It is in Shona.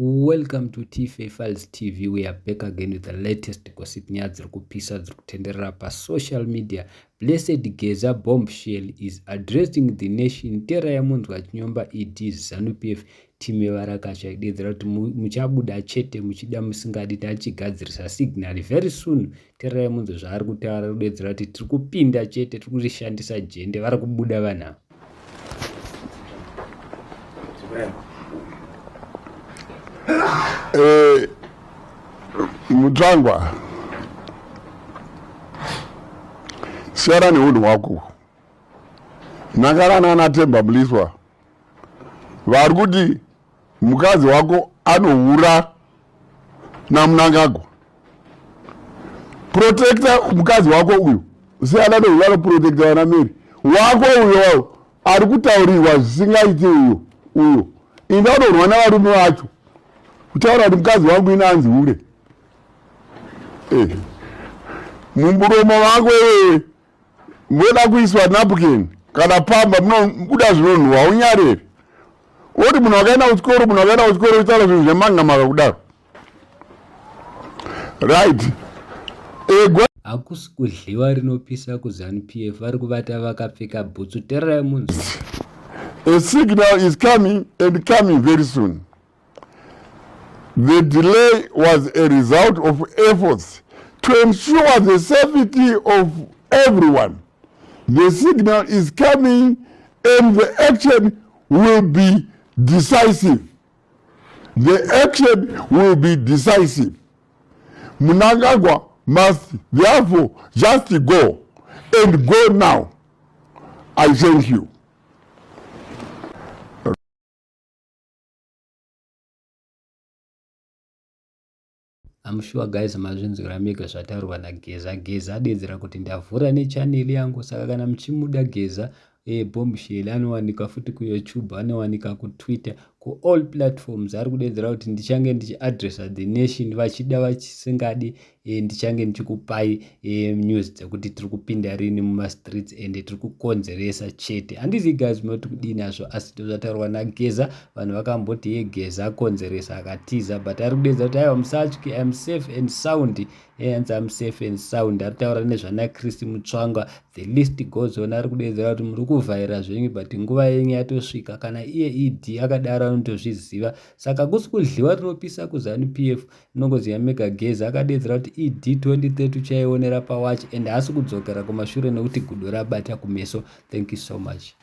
Welcome to TFA Files TV. We are back again with the latest gossip news dziri kupisa dziri kutenderera pasocial media. Blessed Geza bombshell is addressing the nation. Tera yamunzwa chinyomba ED ZANU-PF timu yevarakasha idedzera kuti muchabuda chete muchida musingadi tachigadzirisa signal very soon. Tera yamunzwa zvaari kutaura kudedzera kuti tiri kupinda chete tiri kurishandisa jende vari kubuda vanhu. Mutsvangwa siyana neunhu hwako nakarana naTemba Mliswa vari kuti mukadzi wako anohura naMnangagwa. Protecta mukadzi wako uyu siyana neunhu anoprotecta vanameri wako uyo ari kutaurirwa zvisingaiti uyo ina unorwa navarume vacho kutaura kuti mukadzi wangu inanzi hure. Mumuromo wako moda kuiswa napkin kana pamba munobuda zvinonhuhwa unyarere. Oti munhu wakaenda kuchikoro utaura zvinhu zvemanga kudaro. Right. Hakusi kudliwa rinopisa kuZANU-PF vari kuvata vakapfeka bhutsu. Tererai munzwa. A signal is coming and coming very soon. The delay was a result of efforts to ensure the safety of everyone. The signal is coming and the action will be decisive. The action will be decisive. Mnangagwa must therefore just go and go now. I thank you. I'm sure guys mazvinzwira mega zvataurwa naGeza. Geza adedzera kuti ndavhura nechaneli yangu, saka kana muchimuda Geza bombshell anowanika futi kuYouTube, anowanika kuTwitter, kuall platforms. Ari kudedzera kuti ndichange ndichiaddressa the nation vachida vachisingadi, ndichange ndichikupai news dzekuti tiri kupinda rini mumastreets ende tiri kukonzeresa chete. Handizi guys munoti kudini nazvo, asi zvataurwa naGeza. Vanhu vakamboti Geza akonzeresa akatiza, but ari kudedzera kuti aiwa musatyi, I am safe and sound. Hanzi I'm safe and sound. Ari kutaura nezvana Chris Mutsvangwa. The list goes on. Ari kudedzera kuti muri kuvhaira zvenyu but nguva yenyu yatosvika. Kana iye ED akadaro anotozviziva. Saka kusi kudliwa rinopisa kuZANU-PF. Nongoziva mega Geza akadedzera kuti ED 2030 chaionera pawatch and haasi kudzokera kumashure nekuti gudo rabata kumeso. Thank you so much.